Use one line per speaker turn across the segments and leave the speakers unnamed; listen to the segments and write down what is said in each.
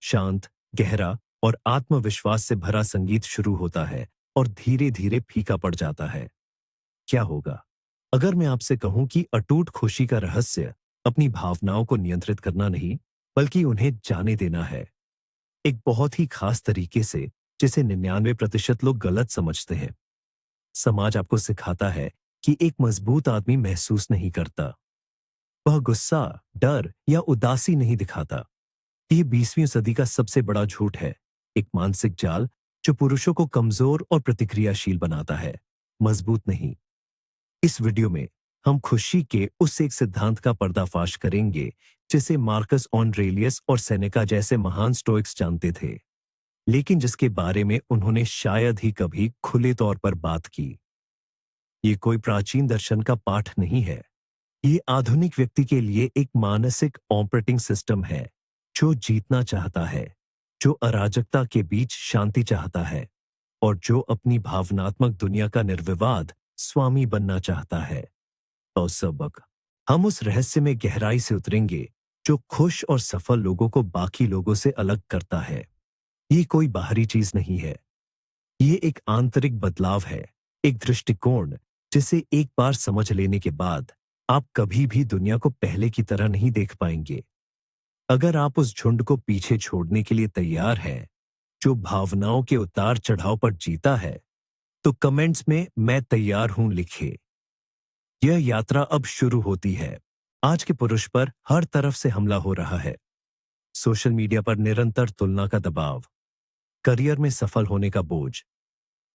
शांत, गहरा और आत्मविश्वास से भरा संगीत शुरू होता है और धीरे धीरे फीका पड़ जाता है। क्या होगा अगर मैं आपसे कहूं कि अटूट खुशी का रहस्य अपनी भावनाओं को नियंत्रित करना नहीं, बल्कि उन्हें जाने देना है, एक बहुत ही खास तरीके से, जिसे 99% लोग गलत समझते हैं। समाज आपको सिखाता है कि एक मजबूत आदमी महसूस नहीं करता, वह गुस्सा, डर या उदासी नहीं दिखाता। ये 20वीं सदी का सबसे बड़ा झूठ है, एक मानसिक जाल जो पुरुषों को कमजोर और प्रतिक्रियाशील बनाता है, मजबूत नहीं। इस वीडियो में हम खुशी के उस एक सिद्धांत का पर्दाफाश करेंगे जिसे मार्कस ऑनरेलियस और सेनेका जैसे महान स्टोइक्स जानते थे, लेकिन जिसके बारे में उन्होंने शायद ही कभी खुले तौर पर बात की। ये कोई प्राचीन दर्शन का पाठ नहीं है, ये आधुनिक व्यक्ति के लिए एक मानसिक ऑपरेटिंग सिस्टम है, जो जीतना चाहता है, जो अराजकता के बीच शांति चाहता है और जो अपनी भावनात्मक दुनिया का निर्विवाद स्वामी बनना चाहता है। तो सबक हम उस रहस्य में गहराई से उतरेंगे जो खुश और सफल लोगों को बाकी लोगों से अलग करता है। ये कोई बाहरी चीज नहीं है, ये एक आंतरिक बदलाव है, एक दृष्टिकोण जिसे एक बार समझ लेने के बाद आप कभी भी दुनिया को पहले की तरह नहीं देख पाएंगे। अगर आप उस झुंड को पीछे छोड़ने के लिए तैयार हैं, जो भावनाओं के उतार चढ़ाव पर जीता है, तो कमेंट्स में "मैं तैयार हूं" लिखे। यह यात्रा अब शुरू होती है। आज के पुरुष पर हर तरफ से हमला हो रहा है। सोशल मीडिया पर निरंतर तुलना का दबाव, करियर में सफल होने का बोझ,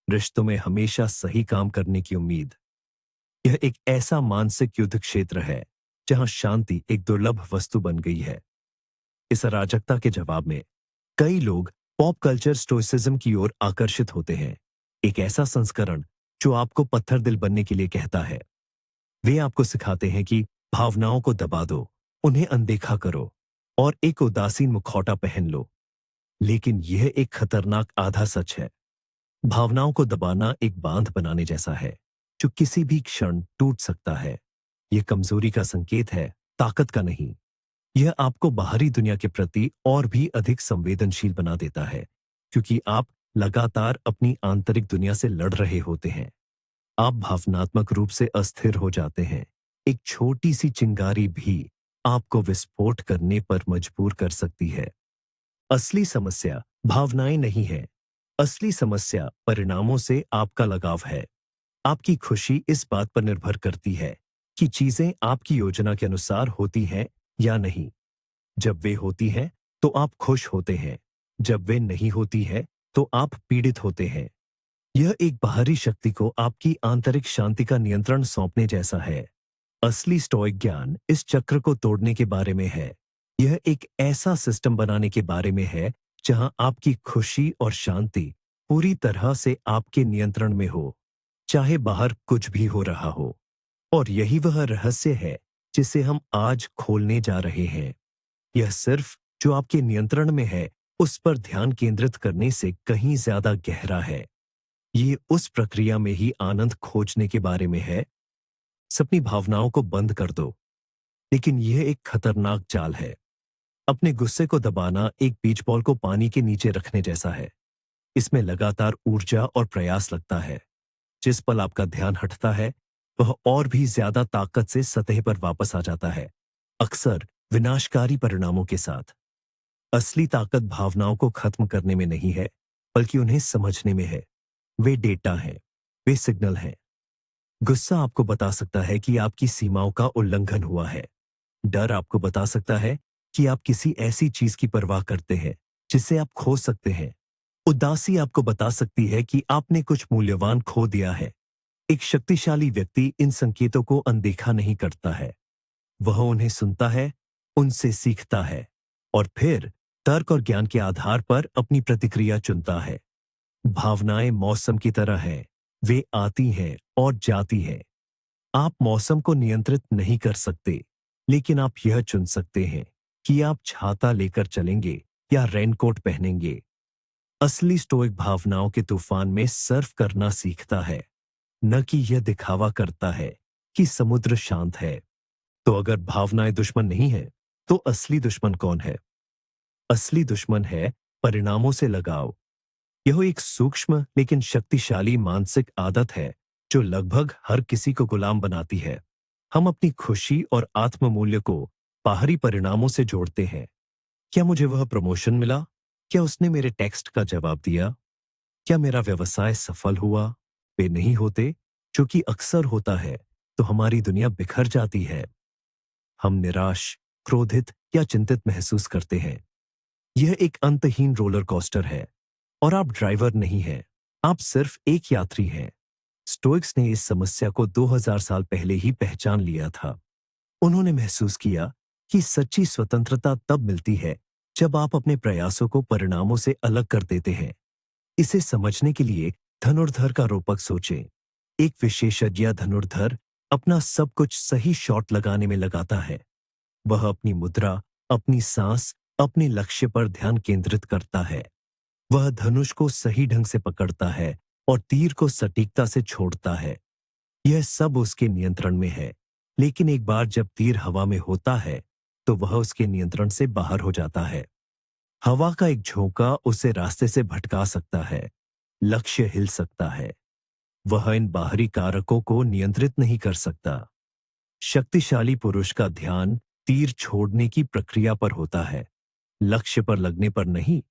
रिश्तों में हमेशा सही काम करने की उम्मीद। यह एक ऐसा मानसिक युद्ध क्षेत्र है जहां शांति एक दुर्लभ वस्तु बन गई है। इस अराजकता के जवाब में कई लोग पॉप कल्चर स्टोइसिज्म की ओर आकर्षित होते हैं, एक ऐसा संस्करण जो आपको पत्थर दिल बनने के लिए कहता है। वे आपको सिखाते हैं कि भावनाओं को दबा दो, उन्हें अनदेखा करो और एक उदासीन मुखौटा पहन लो। लेकिन यह एक खतरनाक आधा सच है। भावनाओं को दबाना एक बांध बनाने जैसा है, जो किसी भी क्षण टूट सकता है। यह कमजोरी का संकेत है, ताकत का नहीं। यह आपको बाहरी दुनिया के प्रति और भी अधिक संवेदनशील बना देता है, क्योंकि आप लगातार अपनी आंतरिक दुनिया से लड़ रहे होते हैं। आप भावनात्मक रूप से अस्थिर हो जाते हैं। एक छोटी सी चिंगारी भी आपको विस्फोट करने पर मजबूर कर सकती है। असली समस्या भावनाएं नहीं है, असली समस्या परिणामों से आपका लगाव है। आपकी खुशी इस बात पर निर्भर करती है कि चीजें आपकी योजना के अनुसार होती हैं या नहीं। जब वे होती हैं तो आप खुश होते हैं, जब वे नहीं होती है तो आप पीड़ित होते हैं। यह एक बाहरी शक्ति को आपकी आंतरिक शांति का नियंत्रण सौंपने जैसा है। असली स्टोइक ज्ञान इस चक्र को तोड़ने के बारे में है। यह एक ऐसा सिस्टम बनाने के बारे में है जहां आपकी खुशी और शांति पूरी तरह से आपके नियंत्रण में हो, चाहे बाहर कुछ भी हो रहा हो। और यही वह रहस्य है जिसे हम आज खोलने जा रहे हैं। यह सिर्फ जो आपके नियंत्रण में है उस पर ध्यान केंद्रित करने से कहीं ज्यादा गहरा है। ये उस प्रक्रिया में ही आनंद खोजने के बारे में है। अपनी भावनाओं को बंद कर दो, लेकिन यह एक खतरनाक जाल है। अपने गुस्से को दबाना एक बीच बॉल को पानी के नीचे रखने जैसा है। इसमें लगातार ऊर्जा और प्रयास लगता है। जिस पल आपका ध्यान हटता है, वह और भी ज्यादा ताकत से सतह पर वापस आ जाता है, अक्सर विनाशकारी परिणामों के साथ। असली ताकत भावनाओं को खत्म करने में नहीं है, बल्कि उन्हें समझने में है। वे डेटा हैं, वे सिग्नल हैं। गुस्सा आपको बता सकता है कि आपकी सीमाओं का उल्लंघन हुआ है। डर आपको बता सकता है कि आप किसी ऐसी चीज की परवाह करते हैं जिसे आप खो सकते हैं। उदासी आपको बता सकती है कि आपने कुछ मूल्यवान खो दिया है। एक शक्तिशाली व्यक्ति इन संकेतों को अनदेखा नहीं करता है। वह उन्हें सुनता है, उनसे सीखता है और फिर तर्क और ज्ञान के आधार पर अपनी प्रतिक्रिया चुनता है। भावनाएं मौसम की तरह हैं, वे आती हैं और जाती हैं। आप मौसम को नियंत्रित नहीं कर सकते, लेकिन आप यह चुन सकते हैं कि आप छाता लेकर चलेंगे या रेनकोट पहनेंगे। असली स्टोइक भावनाओं के तूफान में सर्फ करना सीखता है, न कि यह दिखावा करता है कि समुद्र शांत है। तो अगर भावनाएं दुश्मन नहीं है, तो असली दुश्मन कौन है? असली दुश्मन है परिणामों से लगाव। यह एक सूक्ष्म लेकिन शक्तिशाली मानसिक आदत है जो लगभग हर किसी को गुलाम बनाती है। हम अपनी खुशी और आत्ममूल्य को बाहरी परिणामों से जोड़ते हैं। क्या मुझे वह प्रमोशन मिला? क्या उसने मेरे टेक्स्ट का जवाब दिया? क्या मेरा व्यवसाय सफल हुआ? वे नहीं होते, क्योंकि अक्सर होता है तो हमारी दुनिया बिखर जाती है। हम निराश, क्रोधित या चिंतित महसूस करते हैं। यह एक अंतहीन रोलर कोस्टर है और आप ड्राइवर नहीं हैं, आप सिर्फ एक यात्री हैं। स्टोइक्स ने इस समस्या को 2000 साल पहले ही पहचान लिया था। उन्होंने महसूस किया कि सच्ची स्वतंत्रता तब मिलती है जब आप अपने प्रयासों को परिणामों से अलग कर देते हैं। इसे समझने के लिए धनुर्धर का रूपक सोचें। एक विशेषज्ञ धनुर्धर अपना सब कुछ सही शॉट लगाने में लगाता है। वह अपनी मुद्रा, अपनी सांस, अपने लक्ष्य पर ध्यान केंद्रित करता है। वह धनुष को सही ढंग से पकड़ता है और तीर को सटीकता से छोड़ता है। यह सब उसके नियंत्रण में है। लेकिन एक बार जब तीर हवा में होता है, तो वह उसके नियंत्रण से बाहर हो जाता है। हवा का एक झोंका उसे रास्ते से भटका सकता है, लक्ष्य हिल सकता है। वह इन बाहरी कारकों को नियंत्रित नहीं कर सकता। शक्तिशाली पुरुष का ध्यान तीर छोड़ने की प्रक्रिया पर होता है, लक्ष्य पर लगने पर नहीं।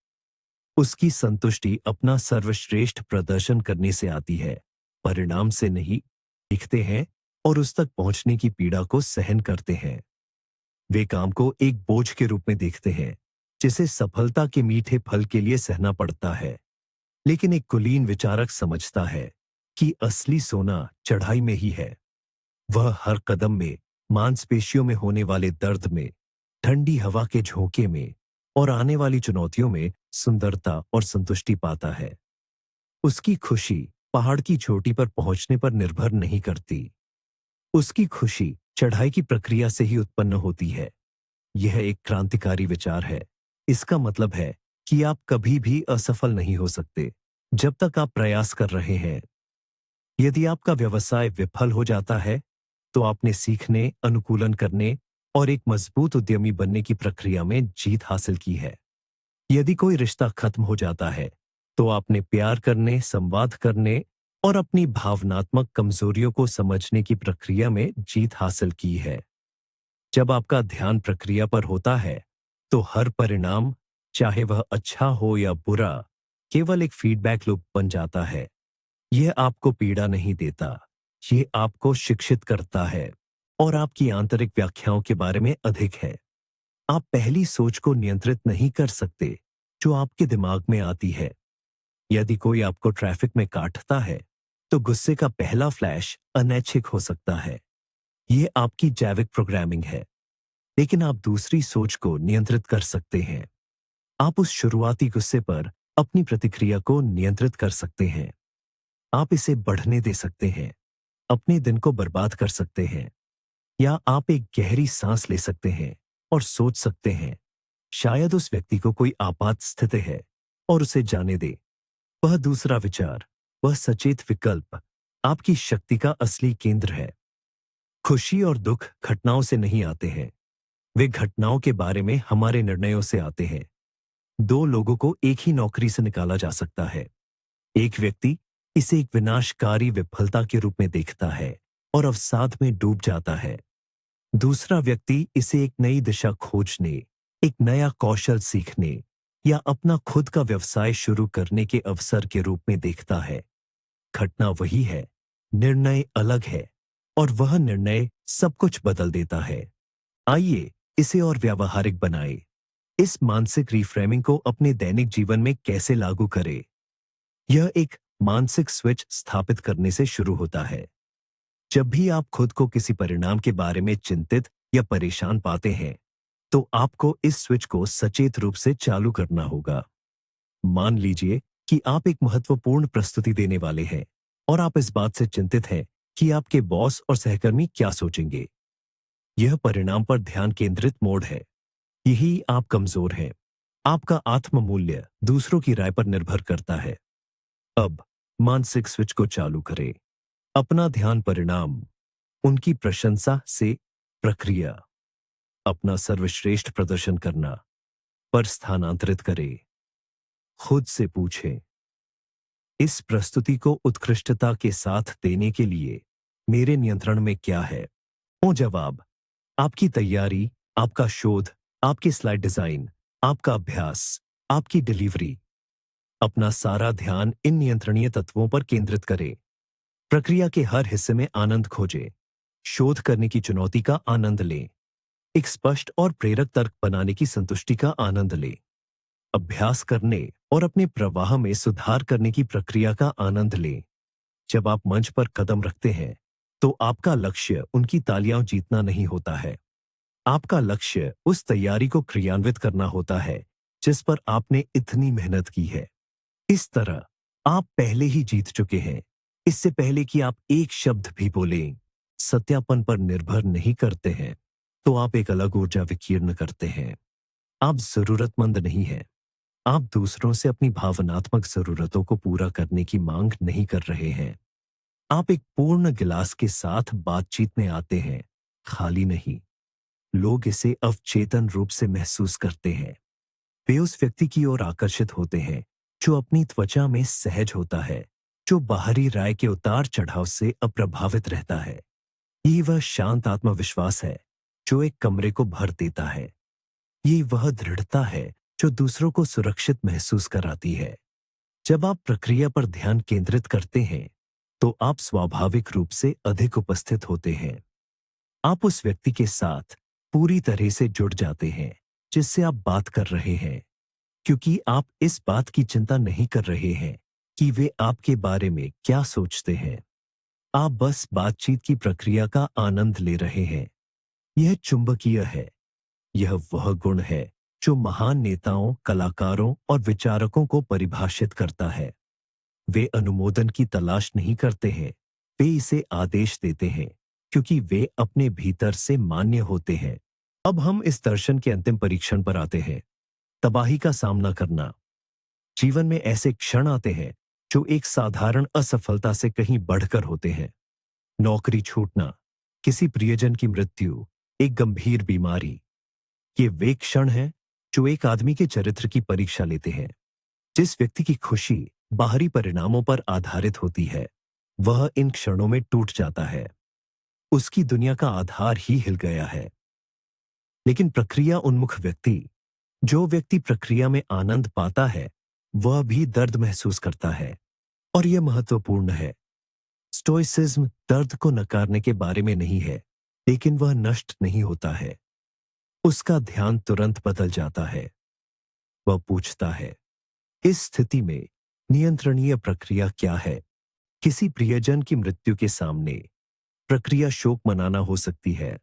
उसकी संतुष्टि अपना सर्वश्रेष्ठ प्रदर्शन करने से आती है, परिणाम से नहीं। दिखते हैं और उस तक पहुंचने की पीड़ा को सहन करते हैं। वे काम को एक बोझ के रूप में देखते हैं, जिसे सफलता के मीठे फल के लिए सहना पड़ता है। लेकिन एक कुलीन विचारक समझता है कि असली सोना चढ़ाई में ही है। वह हर कदम में, मांसपेशियों में होने वाले दर्द में, ठंडी हवा के झोंके में और आने वाली चुनौतियों में सुंदरता और संतुष्टि पाता है। उसकी खुशी पहाड़ की चोटी पर पहुंचने पर निर्भर नहीं करती। उसकी खुशी चढ़ाई की प्रक्रिया से ही उत्पन्न होती है। यह एक क्रांतिकारी विचार है। इसका मतलब है कि आप कभी भी असफल नहीं हो सकते जब तक आप प्रयास कर रहे हैं। यदि आपका व्यवसाय विफल हो जाता है, तो आपने सीखने, अनुकूलन करने और एक मजबूत उद्यमी बनने की प्रक्रिया में जीत हासिल की है। यदि कोई रिश्ता खत्म हो जाता है, तो आपने प्यार करने, संवाद करने और अपनी भावनात्मक कमजोरियों को समझने की प्रक्रिया में जीत हासिल की है। जब आपका ध्यान प्रक्रिया पर होता है, तो हर परिणाम, चाहे वह अच्छा हो या बुरा, केवल एक फीडबैक लूप बन जाता है। यह आपको पीड़ा नहीं देता, ये आपको शिक्षित करता है और आपकी आंतरिक व्याख्याओं के बारे में अधिक है। आप पहली सोच को नियंत्रित नहीं कर सकते जो आपके दिमाग में आती है। यदि कोई आपको ट्रैफिक में काटता है, तो गुस्से का पहला फ्लैश अनैच्छिक हो सकता है। यह आपकी जैविक प्रोग्रामिंग है। लेकिन आप दूसरी सोच को नियंत्रित कर सकते हैं। आप उस शुरुआती गुस्से पर अपनी प्रतिक्रिया को नियंत्रित कर सकते हैं। आप इसे बढ़ने दे सकते हैं, अपने दिन को बर्बाद कर सकते हैं, या आप एक गहरी सांस ले सकते हैं और सोच सकते हैं, शायद उस व्यक्ति को कोई आपात स्थिति है और उसे जाने दे। वह दूसरा विचार, वह सचेत विकल्प, आपकी शक्ति का असली केंद्र है। खुशी और दुख घटनाओं से नहीं आते हैं, वे घटनाओं के बारे में हमारे निर्णयों से आते हैं। दो लोगों को एक ही नौकरी से निकाला जा सकता है। एक व्यक्ति इसे एक विनाशकारी विफलता के रूप में देखता है और अवसाद में डूब जाता है। दूसरा व्यक्ति इसे एक नई दिशा खोजने, एक नया कौशल सीखने या अपना खुद का व्यवसाय शुरू करने के अवसर के रूप में देखता है। घटना वही है, निर्णय अलग है, और वह निर्णय सब कुछ बदल देता है। आइए इसे और व्यावहारिक बनाएं। इस मानसिक रिफ्रेमिंग को अपने दैनिक जीवन में कैसे लागू करें? यह एक मानसिक स्विच स्थापित करने से शुरू होता है। जब भी आप खुद को किसी परिणाम के बारे में चिंतित या परेशान पाते हैं, तो आपको इस स्विच को सचेत रूप से चालू करना होगा। मान लीजिए कि आप एक महत्वपूर्ण प्रस्तुति देने वाले हैं और आप इस बात से चिंतित हैं कि आपके बॉस और सहकर्मी क्या सोचेंगे। यह परिणाम पर ध्यान केंद्रित मोड है। यही आप कमजोर हैं। आपका आत्म मूल्य दूसरों की राय पर निर्भर करता है। अब मानसिक स्विच को चालू करें। अपना ध्यान परिणाम, उनकी प्रशंसा से प्रक्रिया, अपना सर्वश्रेष्ठ प्रदर्शन करना। पर स्थानांतरित करें। खुद से पूछें, इस प्रस्तुति को उत्कृष्टता के साथ देने के लिए मेरे नियंत्रण में क्या है? ओ जवाब, आपकी तैयारी, आपका शोध, आपकी स्लाइड डिजाइन, आपका अभ्यास, आपकी डिलीवरी। अपना सारा ध्यान इन नियंत्रणीय तत्वों पर केंद्रित करें। प्रक्रिया के हर हिस्से में आनंद खोजें। शोध करने की चुनौती का आनंद लें। एक स्पष्ट और प्रेरक तर्क बनाने की संतुष्टि का आनंद लें। अभ्यास करने और अपने प्रवाह में सुधार करने की प्रक्रिया का आनंद लें। जब आप मंच पर कदम रखते हैं, तो आपका लक्ष्य उनकी तालियां जीतना नहीं होता है। आपका लक्ष्य उस तैयारी को क्रियान्वित करना होता है जिस पर आपने इतनी मेहनत की है। इस तरह आप पहले ही जीत चुके हैं, इससे पहले कि आप एक शब्द भी बोलें। सत्यापन पर निर्भर नहीं करते हैं, तो आप एक अलग ऊर्जा विकीर्ण करते हैं। आप जरूरतमंद नहीं हैं। आप दूसरों से अपनी भावनात्मक जरूरतों को पूरा करने की मांग नहीं कर रहे हैं। आप एक पूर्ण गिलास के साथ बातचीत में आते हैं, खाली नहीं। लोग इसे अवचेतन रूप से महसूस करते हैं। वे उस व्यक्ति की ओर आकर्षित होते हैं जो अपनी त्वचा में सहज होता है, जो बाहरी राय के उतार चढ़ाव से अप्रभावित रहता है। ये वह शांत आत्मविश्वास है जो एक कमरे को भर देता है। ये वह दृढ़ता है जो दूसरों को सुरक्षित महसूस कराती है। जब आप प्रक्रिया पर ध्यान केंद्रित करते हैं, तो आप स्वाभाविक रूप से अधिक उपस्थित होते हैं। आप उस व्यक्ति के साथ पूरी तरह से जुड़ जाते हैं जिससे आप बात कर रहे हैं, क्योंकि आप इस बात की चिंता नहीं कर रहे हैं कि वे आपके बारे में क्या सोचते हैं। आप बस बातचीत की प्रक्रिया का आनंद ले रहे हैं। यह चुंबकीय है। यह वह गुण है जो महान नेताओं, कलाकारों और विचारकों को परिभाषित करता है। वे अनुमोदन की तलाश नहीं करते हैं, वे इसे आदेश देते हैं, क्योंकि वे अपने भीतर से मान्य होते हैं। अब हम इस दर्शन के अंतिम परीक्षण पर आते हैं, तबाही का सामना करना। जीवन में ऐसे क्षण आते हैं जो एक साधारण असफलता से कहीं बढ़कर होते हैं। नौकरी छूटना, किसी प्रियजन की मृत्यु, एक गंभीर बीमारी। ये वे क्षण हैं जो एक आदमी के चरित्र की परीक्षा लेते हैं। जिस व्यक्ति की खुशी बाहरी परिणामों पर आधारित होती है, वह इन क्षणों में टूट जाता है। उसकी दुनिया का आधार ही हिल गया है। लेकिन प्रक्रिया उन्मुख व्यक्ति, जो व्यक्ति प्रक्रिया में आनंद पाता है, वह भी दर्द महसूस करता है। और यह महत्वपूर्ण है। स्टोइसिज्म दर्द को नकारने के बारे में नहीं है, लेकिन वह नष्ट नहीं होता है। उसका ध्यान तुरंत बदल जाता है। वह पूछता है, इस स्थिति में नियंत्रणीय प्रक्रिया क्या है? किसी प्रियजन की मृत्यु के सामने प्रक्रिया शोक मनाना हो सकती है।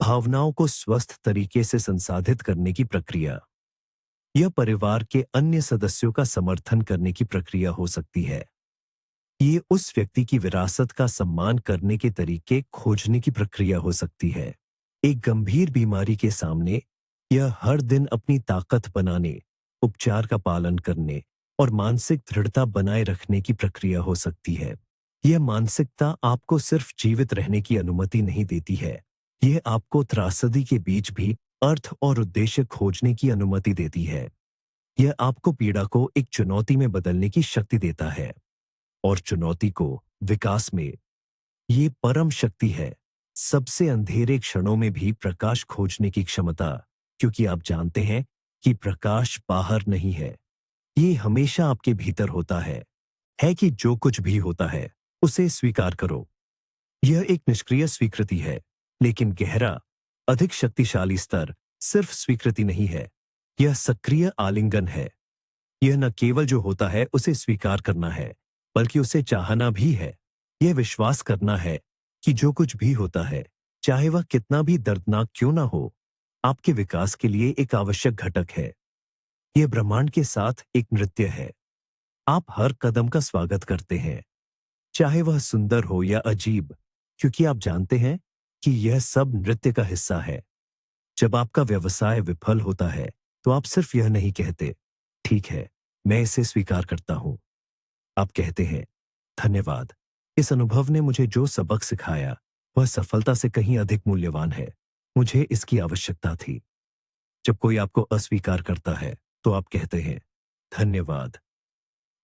भावनाओं को स्वस्थ तरीके से संसाधित करने की प्रक्रिया। यह परिवार के अन्य सदस्यों का समर्थन करने की प्रक्रिया हो सकती है। ये उस व्यक्ति की विरासत का सम्मान करने के तरीके खोजने की प्रक्रिया हो सकती है। एक गंभीर बीमारी के सामने यह हर दिन अपनी ताकत बनाने, उपचार का पालन करने और मानसिक दृढ़ता बनाए रखने की प्रक्रिया हो सकती है। यह मानसिकता आपको सिर्फ जीवित रहने की अनुमति नहीं देती है, यह आपको त्रासदी के बीच भी अर्थ और उद्देश्य खोजने की अनुमति देती है। यह आपको पीड़ा को एक चुनौती में बदलने की शक्ति देता है, और चुनौती को विकास में। ये परम शक्ति है, सबसे अंधेरे क्षणों में भी प्रकाश खोजने की क्षमता, क्योंकि आप जानते हैं कि प्रकाश बाहर नहीं है, ये हमेशा आपके भीतर होता है कि जो कुछ भी होता है उसे स्वीकार करो। यह एक निष्क्रिय स्वीकृति है, लेकिन गहरा, अधिक शक्तिशाली स्तर सिर्फ स्वीकृति नहीं है, यह सक्रिय आलिंगन है। यह न केवल जो होता है उसे स्वीकार करना है, बल्कि उसे चाहना भी है। यह विश्वास करना है कि जो कुछ भी होता है, चाहे वह कितना भी दर्दनाक क्यों ना हो, आपके विकास के लिए एक आवश्यक घटक है। यह ब्रह्मांड के साथ एक नृत्य है। आप हर कदम का स्वागत करते हैं, चाहे वह सुंदर हो या अजीब, क्योंकि आप जानते हैं कि यह सब नृत्य का हिस्सा है। जब आपका व्यवसाय विफल होता है, तो आप सिर्फ यह नहीं कहते, ठीक है, मैं इसे स्वीकार करता हूं। आप कहते हैं, धन्यवाद, इस अनुभव ने मुझे जो सबक सिखाया वह सफलता से कहीं अधिक मूल्यवान है। मुझे इसकी आवश्यकता थी। जब कोई आपको अस्वीकार करता है तो आप कहते हैं, धन्यवाद,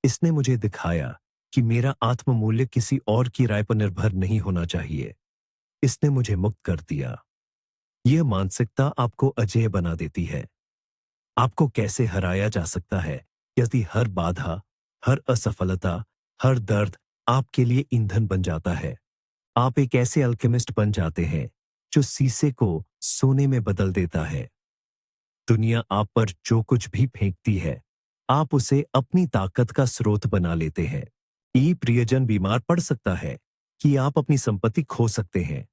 इसने मुझे दिखाया कि मेरा आत्ममूल्य किसी और की राय पर निर्भर नहीं होना चाहिए। इसने मुझे मुक्त कर दिया। यह मानसिकता आपको अजेय बना देती है। आपको कैसे हराया जा सकता है यदि हर बाधा, हर असफलता, हर दर्द आपके लिए ईंधन बन जाता है। आप एक ऐसे अल्केमिस्ट बन जाते हैं जो शीशे को सोने में बदल देता है। दुनिया आप पर जो कुछ भी फेंकती है, आप उसे अपनी ताकत का स्रोत बना लेते हैं। प्रियजन बीमार पड़ सकता है कि आप अपनी संपत्ति खो सकते हैं।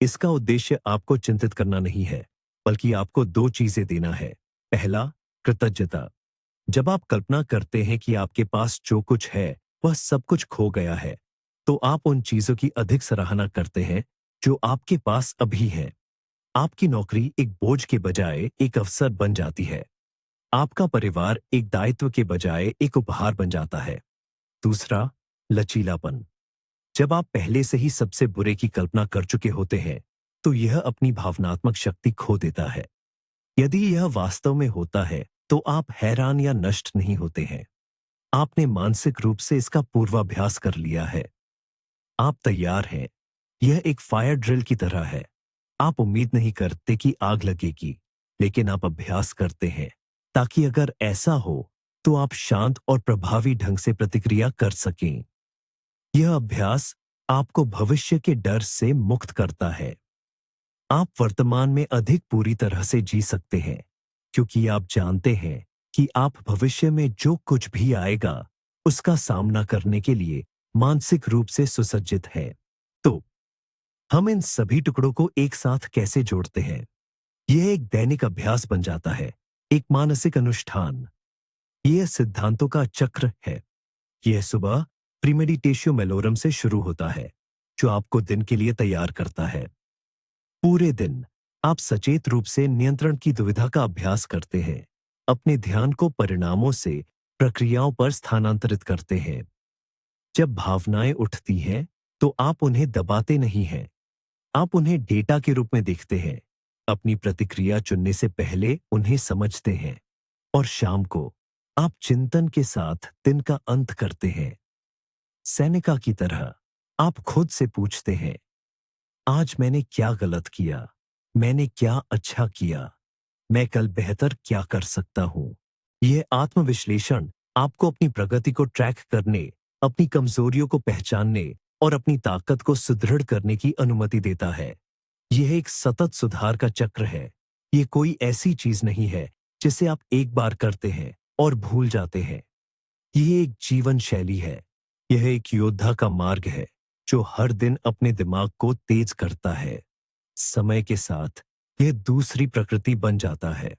इसका उद्देश्य आपको चिंतित करना नहीं है, बल्कि आपको दो चीजें देना है। पहला, कृतज्ञता। जब आप कल्पना करते हैं कि आपके पास जो कुछ है वह सब कुछ खो गया है, तो आप उन चीजों की अधिक सराहना करते हैं जो आपके पास अभी है। आपकी नौकरी एक बोझ के बजाय एक अवसर बन जाती है। आपका परिवार एक दायित्व के बजाय एक उपहार बन जाता है। दूसरा, लचीलापन। जब आप पहले से ही सबसे बुरे की कल्पना कर चुके होते हैं, तो यह अपनी भावनात्मक शक्ति खो देता है। यदि यह वास्तव में होता है, तो आप हैरान या नष्ट नहीं होते हैं। आपने मानसिक रूप से इसका पूर्वाभ्यास कर लिया है। आप तैयार हैं। यह एक फायर ड्रिल की तरह है। आप उम्मीद नहीं करते कि आग लगेगी, लेकिन आप अभ्यास करते हैं ताकि अगर ऐसा हो तो आप शांत और प्रभावी ढंग से प्रतिक्रिया कर सकें। यह अभ्यास आपको भविष्य के डर से मुक्त करता है। आप वर्तमान में अधिक पूरी तरह से जी सकते हैं, क्योंकि आप जानते हैं कि आप भविष्य में जो कुछ भी आएगा, उसका सामना करने के लिए मानसिक रूप से सुसज्जित हैं। तो हम इन सभी टुकड़ों को एक साथ कैसे जोड़ते हैं? यह एक दैनिक अभ्यास बन जाता है, एक मानसिक अनुष्ठान। यह सिद्धांतों का चक्र है। यह सुबह प्रीमेडिटेशियो मेलोरम से शुरू होता है, जो आपको दिन के लिए तैयार करता है। पूरे दिन आप सचेत रूप से नियंत्रण की दुविधा का अभ्यास करते हैं, अपने ध्यान को परिणामों से प्रक्रियाओं पर स्थानांतरित करते हैं। जब भावनाएं उठती हैं, तो आप उन्हें दबाते नहीं हैं, आप उन्हें डेटा के रूप में देखते हैं। अपनी प्रतिक्रिया चुनने से पहले उन्हें समझते हैं, और शाम को आप चिंतन के साथ दिन का अंत करते हैं। सैनिका की तरह आप खुद से पूछते हैं, आज मैंने क्या गलत किया? मैंने क्या अच्छा किया? मैं कल बेहतर क्या कर सकता हूं? यह आत्मविश्लेषण आपको अपनी प्रगति को ट्रैक करने, अपनी कमजोरियों को पहचानने और अपनी ताकत को सुदृढ़ करने की अनुमति देता है। यह एक सतत सुधार का चक्र है। यह कोई ऐसी चीज नहीं है जिसे आप एक बार करते हैं और भूल जाते हैं। यह एक जीवन शैली है। यह एक योद्धा का मार्ग है जो हर दिन अपने दिमाग को तेज करता है। समय के साथ यह दूसरी प्रकृति बन जाता है।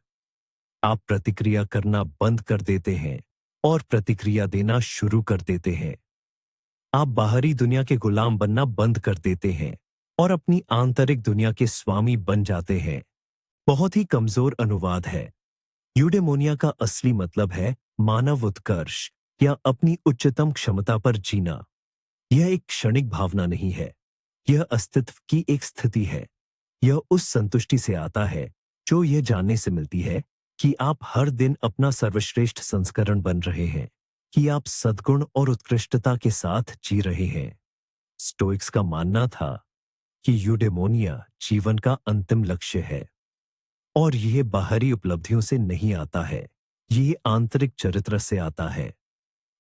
आप प्रतिक्रिया करना बंद कर देते हैं और प्रतिक्रिया देना शुरू कर देते हैं। आप बाहरी दुनिया के गुलाम बनना बंद कर देते हैं और अपनी आंतरिक दुनिया के स्वामी बन जाते हैं। बहुत ही कमजोर अनुवाद है। यूडेमोनिया का असली मतलब है मानव उत्कर्ष या अपनी उच्चतम क्षमता पर जीना। यह एक क्षणिक भावना नहीं है, यह अस्तित्व की एक स्थिति है। यह उस संतुष्टि से आता है जो यह जानने से मिलती है कि आप हर दिन अपना सर्वश्रेष्ठ संस्करण बन रहे हैं, कि आप सद्गुण और उत्कृष्टता के साथ जी रहे हैं। स्टोइक्स का मानना था कि यूडेमोनिया जीवन का अंतिम लक्ष्य है, और यह बाहरी उपलब्धियों से नहीं आता है, यह आंतरिक चरित्र से आता है।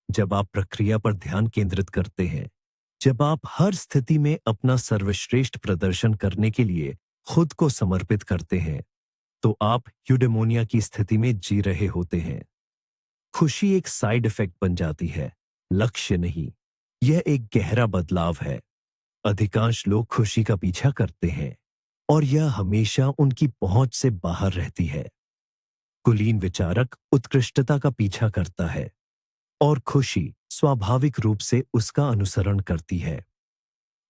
जब आप प्रक्रिया पर ध्यान केंद्रित करते हैं, जब आप हर स्थिति में अपना सर्वश्रेष्ठ प्रदर्शन करने के लिए खुद को समर्पित करते हैं, तो आप यूडेमोनिया की स्थिति में जी रहे होते हैं। खुशी एक साइड इफेक्ट बन जाती है, लक्ष्य नहीं। यह एक गहरा बदलाव है। अधिकांश लोग खुशी का पीछा करते हैं, और यह हमेशा उनकी पहुंच से बाहर रहती है। कुलीन विचारक उत्कृष्टता का पीछा करता है, और खुशी स्वाभाविक रूप से उसका अनुसरण करती है।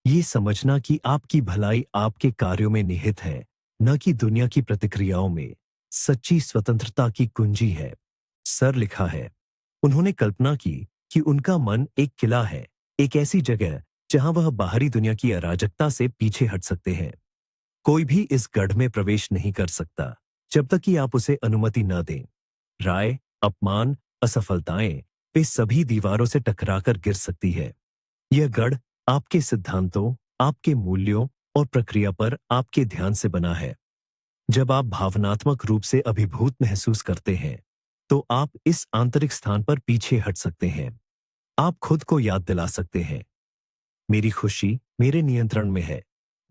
ये समझना कि आपकी भलाई आपके कार्यों में निहित है, न कि दुनिया की प्रतिक्रियाओं में, सच्ची स्वतंत्रता की कुंजी है। सर लिखा है, उन्होंने कल्पना की कि उनका मन एक किला है, एक ऐसी जगह जहां वह बाहरी दुनिया की अराजकता से पीछे हट सकते हैं। कोई भी इस गढ़ में प्रवेश नहीं कर सकता। जब तक कि आप उसे अनुमति न दें। राय, अपमान, असफलताएं वे सभी दीवारों से टकराकर गिर सकती है। यह गढ़ आपके सिद्धांतों, आपके मूल्यों और प्रक्रिया पर आपके ध्यान से बना है। जब आप भावनात्मक रूप से अभिभूत महसूस करते हैं, तो आप इस आंतरिक स्थान पर पीछे हट सकते हैं। आप खुद को याद दिला सकते हैं, मेरी खुशी मेरे नियंत्रण में है,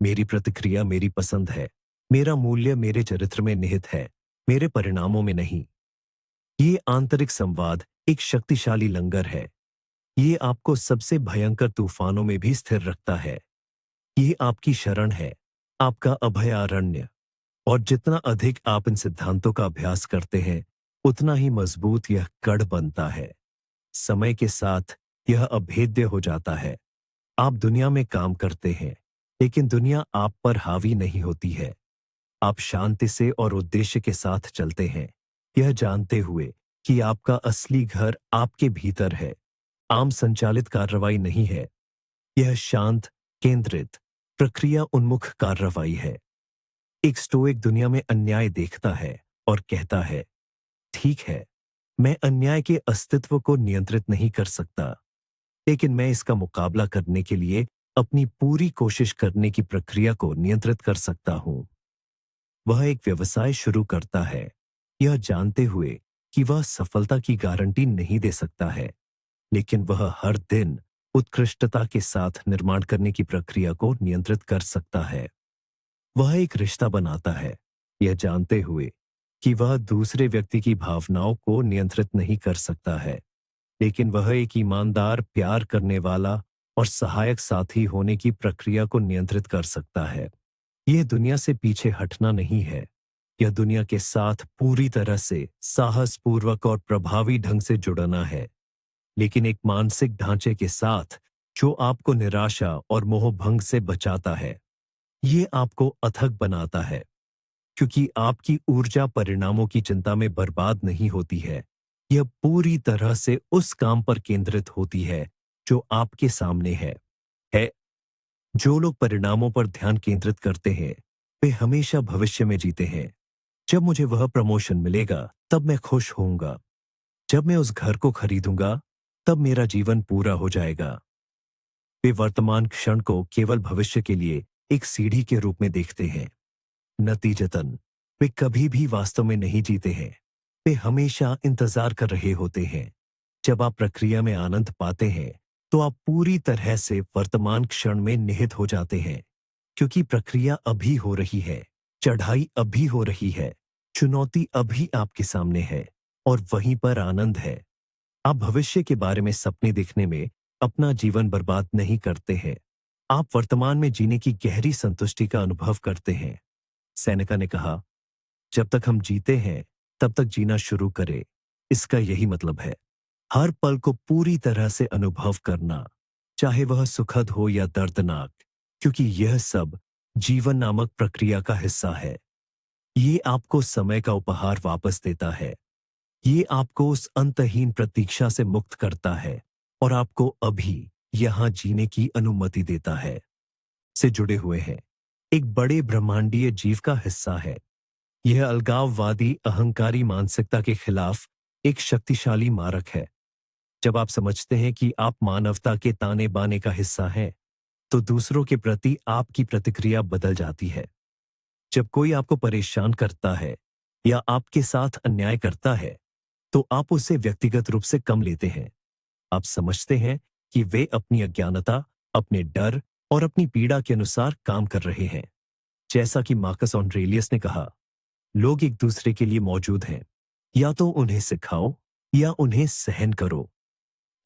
मेरी प्रतिक्रिया मेरी पसंद है, मेरा मूल्य मेरे चरित्र में निहित है, मेरे परिणामों में नहीं। ये आंतरिक संवाद एक शक्तिशाली लंगर है। ये आपको सबसे भयंकर तूफानों में भी स्थिर रखता है। ये आपकी शरण है, आपका अभयारण्य। और जितना अधिक आप इन सिद्धांतों का अभ्यास करते हैं, उतना ही मजबूत यह गढ़ बनता है। समय के साथ यह अभेद्य हो जाता है। आप दुनिया में काम करते हैं, लेकिन दुनिया आप पर हावी नहीं होती है। आप शांति से और उद्देश्य के साथ चलते हैं, यह जानते हुए कि आपका असली घर आपके भीतर है। आम संचालित कार्रवाई नहीं है, यह शांत, केंद्रित, प्रक्रिया उन्मुख कार्रवाई है। एक स्टोइक दुनिया में अन्याय देखता है और कहता है, ठीक है, मैं अन्याय के अस्तित्व को नियंत्रित नहीं कर सकता, लेकिन मैं इसका मुकाबला करने के लिए अपनी पूरी कोशिश करने की प्रक्रिया को नियंत्रित कर सकता हूं। वह एक व्यवसाय शुरू करता है, यह जानते हुए कि वह सफलता की गारंटी नहीं दे सकता है, लेकिन वह हर दिन उत्कृष्टता के साथ निर्माण करने की प्रक्रिया को नियंत्रित कर सकता है। वह एक रिश्ता बनाता है, यह जानते हुए कि वह दूसरे व्यक्ति की भावनाओं को नियंत्रित नहीं कर सकता है, लेकिन वह एक ईमानदार, प्यार करने वाला और सहायक साथी होने की प्रक्रिया को नियंत्रित कर सकता है। यह दुनिया से पीछे हटना नहीं है, यह दुनिया के साथ पूरी तरह से साहसपूर्वक और प्रभावी ढंग से जुड़ना है, लेकिन एक मानसिक ढांचे के साथ जो आपको निराशा और मोहभंग से बचाता है। ये आपको अथक बनाता है, क्योंकि आपकी ऊर्जा परिणामों की चिंता में बर्बाद नहीं होती है। यह पूरी तरह से उस काम पर केंद्रित होती है जो आपके सामने है। जो लोग परिणामों पर ध्यान केंद्रित करते हैं, वे हमेशा भविष्य में जीते हैं। जब मुझे वह प्रमोशन मिलेगा, तब मैं खुश होऊंगा। जब मैं उस घर को खरीदूंगा, तब मेरा जीवन पूरा हो जाएगा। वे वर्तमान क्षण को केवल भविष्य के लिए एक सीढ़ी के रूप में देखते हैं। नतीजतन वे कभी भी वास्तव में नहीं जीते हैं। वे हमेशा इंतजार कर रहे होते हैं। जब आप प्रक्रिया में आनंद पाते हैं, तो आप पूरी तरह से वर्तमान क्षण में निहित हो जाते हैं, क्योंकि प्रक्रिया अभी हो रही है, चढ़ाई अभी हो रही है, चुनौती अभी आपके सामने है, और वहीं पर आनंद है। आप भविष्य के बारे में सपने देखने में अपना जीवन बर्बाद नहीं करते हैं। आप वर्तमान में जीने की गहरी संतुष्टि का अनुभव करते हैं। सेनेका ने कहा, जब तक हम जीते हैं, तब तक जीना शुरू करें। इसका यही मतलब है, हर पल को पूरी तरह से अनुभव करना, चाहे वह सुखद हो या दर्दनाक, क्योंकि यह सब जीवन नामक प्रक्रिया का हिस्सा है। ये आपको समय का उपहार वापस देता है। ये आपको उस अंतहीन प्रतीक्षा से मुक्त करता है और आपको अभी यहां जीने की अनुमति देता है। से जुड़े हुए हैं, एक बड़े ब्रह्मांडीय जीव का हिस्सा है। यह अलगाववादी अहंकारी मानसिकता के खिलाफ एक शक्तिशाली मारक है। जब आप समझते हैं कि आप मानवता के ताने बाने का हिस्सा हैं, तो दूसरों के प्रति आपकी प्रतिक्रिया बदल जाती है। जब कोई आपको परेशान करता है या आपके साथ अन्याय करता है, तो आप उसे व्यक्तिगत रूप से कम लेते हैं। आप समझते हैं कि वे अपनी अज्ञानता, अपने डर और अपनी पीड़ा के अनुसार काम कर रहे हैं। जैसा कि मार्कस ऑरेलियस ने कहा, लोग एक दूसरे के लिए मौजूद हैं, या तो उन्हें सिखाओ या उन्हें सहन करो।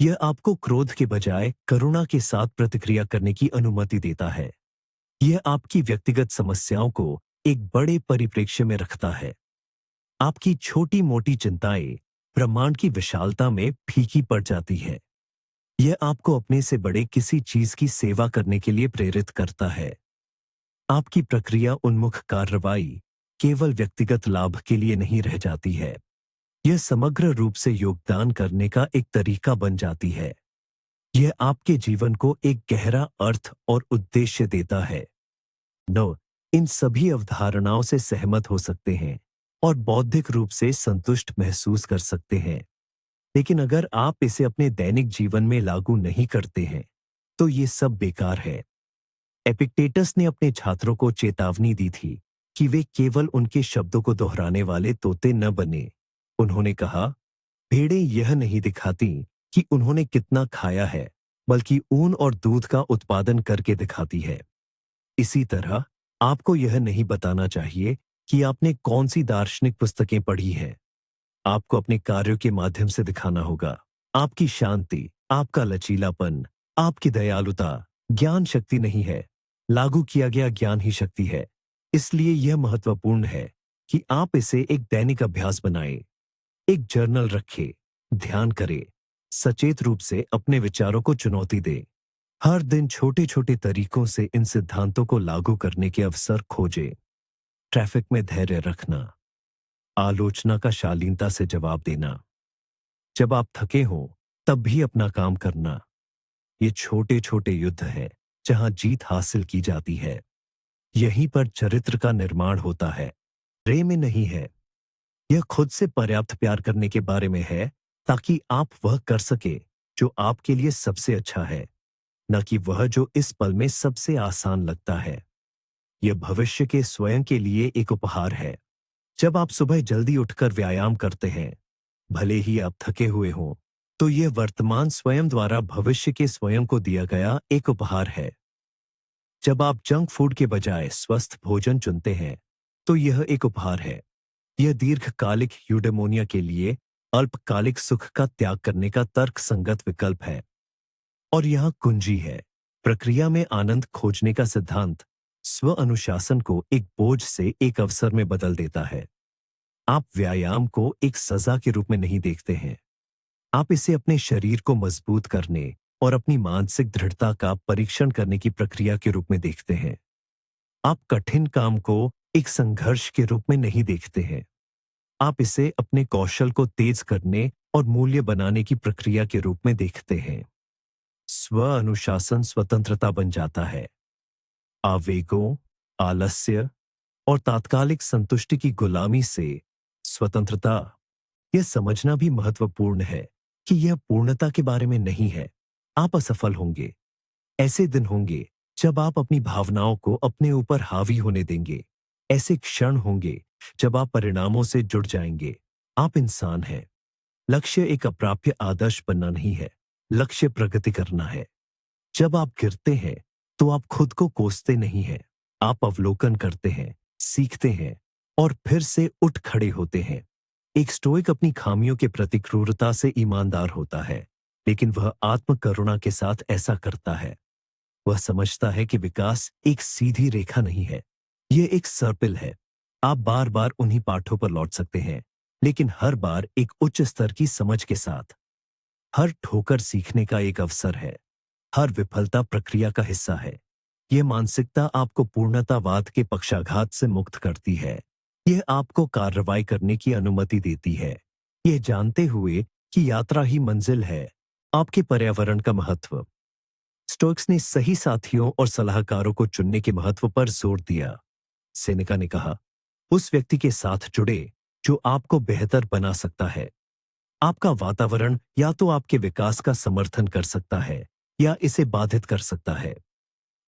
यह आपको क्रोध के बजाय करुणा के साथ प्रतिक्रिया करने की अनुमति देता है। यह आपकी व्यक्तिगत समस्याओं को एक बड़े परिप्रेक्ष्य में रखता है। आपकी छोटी मोटी चिंताएं ब्रह्मांड की विशालता में फीकी पड़ जाती है। यह आपको अपने से बड़े किसी चीज की सेवा करने के लिए प्रेरित करता है। आपकी प्रक्रिया उन्मुख कार्रवाई केवल व्यक्तिगत लाभ के लिए नहीं रह जाती है। यह समग्र रूप से योगदान करने का एक तरीका बन जाती है। यह आपके जीवन को एक गहरा अर्थ और उद्देश्य देता है। नो, इन सभी अवधारणाओं से सहमत हो सकते हैं, और बौद्धिक रूप से संतुष्ट महसूस कर सकते हैं। लेकिन अगर आप इसे अपने दैनिक जीवन में लागू नहीं करते हैं, तो ये सब बेकार है। एपिक्टेटस ने अपने छात्रों को चेतावनी दी थी कि वे केवल उनके शब्दों को दोहराने वाले तोते न बने। उन्होंने कहा, भेड़ें यह नहीं दिखाती कि उन्होंने कितना खाया है, बल्कि ऊन और दूध का उत्पादन करके दिखाती है। इसी तरह आपको यह नहीं बताना चाहिए कि आपने कौन सी दार्शनिक पुस्तकें पढ़ी हैं। आपको अपने कार्यों के माध्यम से दिखाना होगा। आपकी शांति, आपका लचीलापन, आपकी दयालुता ज्ञान शक्ति नहीं है, लागू किया गया ज्ञान ही शक्ति है। इसलिए यह महत्वपूर्ण है कि आप इसे एक दैनिक अभ्यास बनाएं। एक जर्नल रखें, ध्यान करें, सचेत रूप से अपने विचारों को चुनौती दें। हर दिन छोटे छोटे तरीकों से इन सिद्धांतों को लागू करने के अवसर खोजें। ट्रैफिक में धैर्य रखना, आलोचना का शालीनता से जवाब देना, जब आप थके हों तब भी अपना काम करना। ये छोटे छोटे युद्ध हैं जहां जीत हासिल की जाती है। यहीं पर चरित्र का निर्माण होता है, रे में नहीं है। यह खुद से पर्याप्त प्यार करने के बारे में है, ताकि आप वह कर सके जो आपके लिए सबसे अच्छा है, न कि वह जो इस पल में सबसे आसान लगता है। यह भविष्य के स्वयं के लिए एक उपहार है। जब आप सुबह जल्दी उठकर व्यायाम करते हैं, भले ही आप थके हुए हों, तो यह वर्तमान स्वयं द्वारा भविष्य के स्वयं को दिया गया एक उपहार है। जब आप जंक फूड के बजाय स्वस्थ भोजन चुनते हैं, तो यह एक उपहार है। यह दीर्घकालिक यूडेमोनिया के लिए अल्पकालिक सुख का त्याग करने का तर्क संगत विकल्प है। और यहां कुंजी है, प्रक्रिया में आनंद खोजने का सिद्धांत स्व अनुशासन को एक बोझ से एक अवसर में बदल देता है। आप व्यायाम को एक सजा के रूप में नहीं देखते हैं। आप इसे अपने शरीर को मजबूत करने और अपनी मानसिक दृढ़ता का परीक्षण करने की प्रक्रिया के रूप में देखते हैं। आप कठिन काम को एक संघर्ष के रूप में नहीं देखते हैं। आप इसे अपने कौशल को तेज करने और मूल्य बनाने की प्रक्रिया के रूप में देखते हैं। स्व अनुशासन स्वतंत्रता बन जाता है। आवेगों, आलस्य और तात्कालिक संतुष्टि की गुलामी से स्वतंत्रता। यह समझना भी महत्वपूर्ण है कि यह पूर्णता के बारे में नहीं है। आप असफल होंगे। ऐसे दिन होंगे जब आप अपनी भावनाओं को अपने ऊपर हावी होने देंगे। ऐसे क्षण होंगे जब आप परिणामों से जुड़ जाएंगे। आप इंसान हैं। लक्ष्य एक अप्राप्य आदर्श बनना नहीं है, लक्ष्य प्रगति करना है। जब आप गिरते हैं तो आप खुद को कोसते नहीं हैं। आप अवलोकन करते हैं, सीखते हैं और फिर से उठ खड़े होते हैं। एक स्टोइक अपनी खामियों के प्रति क्रूरता से ईमानदार होता है, लेकिन वह आत्म करुणा के साथ ऐसा करता है। वह समझता है कि विकास एक सीधी रेखा नहीं है, यह एक सर्पिल है। आप बार बार उन्हीं पाठों पर लौट सकते हैं, लेकिन हर बार एक उच्च स्तर की समझ के साथ। हर ठोकर सीखने का एक अवसर है, हर विफलता प्रक्रिया का हिस्सा है। यह मानसिकता आपको पूर्णतावाद के पक्षाघात से मुक्त करती है। यह आपको कार्रवाई करने की अनुमति देती है, यह जानते हुए कि यात्रा ही मंजिल है। आपके पर्यावरण का महत्व। स्टोइक्स ने सही साथियों और सलाहकारों को चुनने के महत्व पर जोर दिया। सेनेका ने कहा, उस व्यक्ति के साथ जुड़े जो आपको बेहतर बना सकता है। आपका वातावरण या तो आपके विकास का समर्थन कर सकता है या इसे बाधित कर सकता है।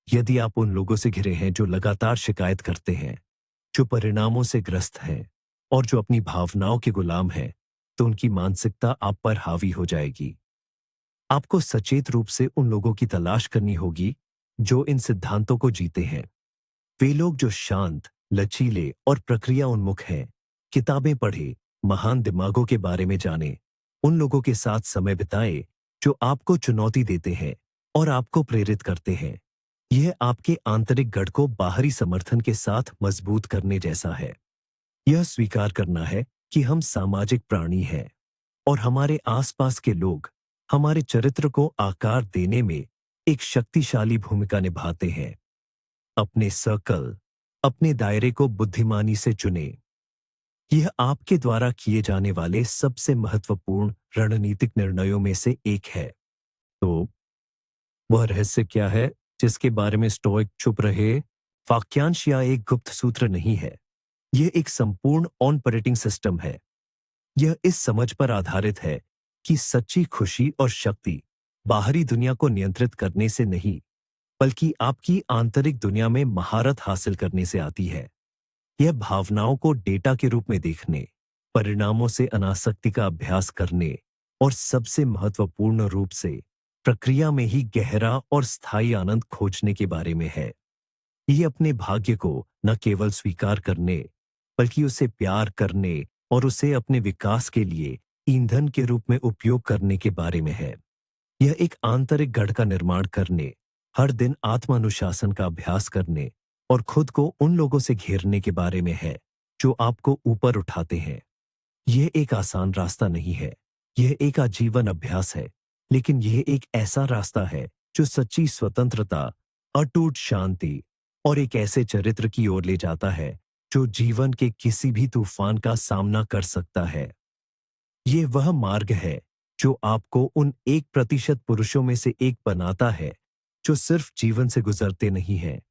यदि आप उन लोगों से घिरे हैं जो लगातार शिकायत करते हैं, जो परिणामों से ग्रस्त हैं और जो अपनी भावनाओं के गुलाम हैं, तो उनकी मानसिकता आप पर हावी हो जाएगी। आपको सचेत रूप से उन लोगों की तलाश करनी होगी जो इन सिद्धांतों को जीते हैं। वे लोग जो शांत, लचीले और प्रक्रिया उन्मुख हैं। किताबें पढ़े, महान दिमागों के बारे में जाने, उन लोगों के साथ समय बिताए जो आपको चुनौती देते हैं और आपको प्रेरित करते हैं। यह आपके आंतरिक गढ़ को बाहरी समर्थन के साथ मजबूत करने जैसा है। यह स्वीकार करना है कि हम सामाजिक प्राणी हैं और हमारे आसपास के लोग हमारे चरित्र को आकार देने में एक शक्तिशाली भूमिका निभाते हैं। अपने सर्कल, अपने दायरे को बुद्धिमानी से चुनें। यह आपके द्वारा किए जाने वाले सबसे महत्वपूर्ण रणनीतिक निर्णयों में से एक है। तो वह रहस्य क्या है जिसके बारे में स्टोइक चुप रहे? वाक्यांश या एक गुप्त सूत्र नहीं है। यह एक संपूर्ण ऑपरेटिंग सिस्टम है। यह इस समझ पर आधारित है कि सच्ची खुशी और शक्ति बाहरी दुनिया को नियंत्रित करने से नहीं, बल्कि आपकी आंतरिक दुनिया में महारत हासिल करने से आती है। यह भावनाओं को डेटा के रूप में देखने, परिणामों से अनासक्ति का अभ्यास करने और सबसे महत्वपूर्ण रूप से प्रक्रिया में ही गहरा और स्थायी आनंद खोजने के बारे में है। ये अपने भाग्य को न केवल स्वीकार करने, बल्कि उसे प्यार करने और उसे अपने विकास के लिए ईंधन के रूप में उपयोग करने के बारे में है। यह एक आंतरिक गढ़ का निर्माण करने, हर दिन आत्मानुशासन का अभ्यास करने और खुद को उन लोगों से घेरने के बारे में है जो आपको ऊपर उठाते हैं। यह एक आसान रास्ता नहीं है, यह एक आजीवन अभ्यास है, लेकिन यह एक ऐसा रास्ता है जो सच्ची स्वतंत्रता, अटूट शांति और एक ऐसे चरित्र की ओर ले जाता है जो जीवन के किसी भी तूफान का सामना कर सकता है। ये वह मार्ग है जो आपको उन 1% पुरुषों में से एक बनाता है जो सिर्फ जीवन से गुजरते नहीं हैं,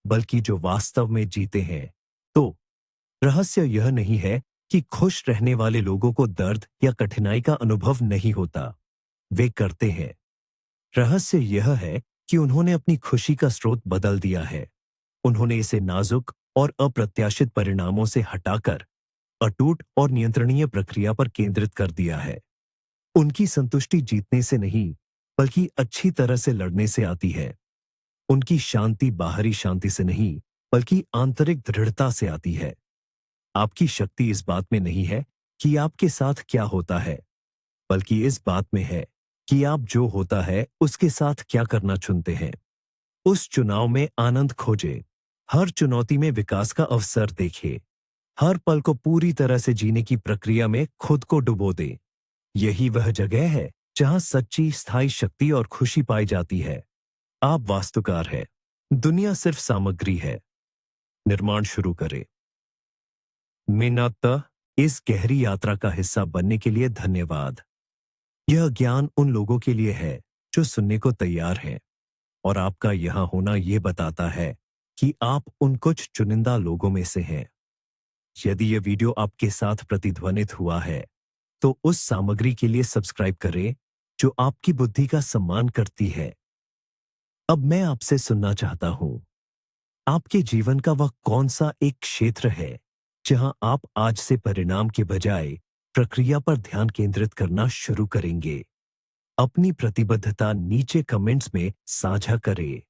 बल्कि जो वास्तव में जीते हैं। तो रहस्य यह नहीं है कि खुश रहने वाले लोगों को दर्द या कठिनाई का अनुभव नहीं होता, वे करते हैं। रहस्य यह है कि उन्होंने अपनी खुशी का स्रोत बदल दिया है। उन्होंने इसे नाजुक और अप्रत्याशित परिणामों से हटाकर अटूट और नियंत्रणीय प्रक्रिया पर केंद्रित कर दिया है। उनकी संतुष्टि जीतने से नहीं, बल्कि अच्छी तरह से लड़ने से आती है। उनकी शांति बाहरी शांति से नहीं, बल्कि आंतरिक दृढ़ता से आती है। आपकी शक्ति इस बात में नहीं है कि आपके साथ क्या होता है, बल्कि इस बात में है कि आप जो होता है उसके साथ क्या करना चुनते हैं। उस चुनाव में आनंद खोजें, हर चुनौती में विकास का अवसर देखें, हर पल को पूरी तरह से जीने की प्रक्रिया में खुद को डुबो दें। यही वह जगह है जहां सच्ची स्थायी शक्ति और खुशी पाई जाती है। आप वास्तुकार है, दुनिया सिर्फ सामग्री है। निर्माण शुरू करें। मिन्नत। इस गहरी यात्रा का हिस्सा बनने के लिए धन्यवाद। यह ज्ञान उन लोगों के लिए है जो सुनने को तैयार हैं, और आपका यहां होना यह बताता है कि आप उन कुछ चुनिंदा लोगों में से हैं। यदि यह वीडियो आपके साथ प्रतिध्वनित हुआ है, तो उस सामग्री के लिए सब्सक्राइब करें जो आपकी बुद्धि का सम्मान करती है। अब मैं आपसे सुनना चाहता हूं, आपके जीवन का वह कौन सा एक क्षेत्र है जहां आप आज से परिणाम के बजाय प्रक्रिया पर ध्यान केंद्रित करना शुरू करेंगे? अपनी प्रतिबद्धता नीचे कमेंट्स में साझा करें।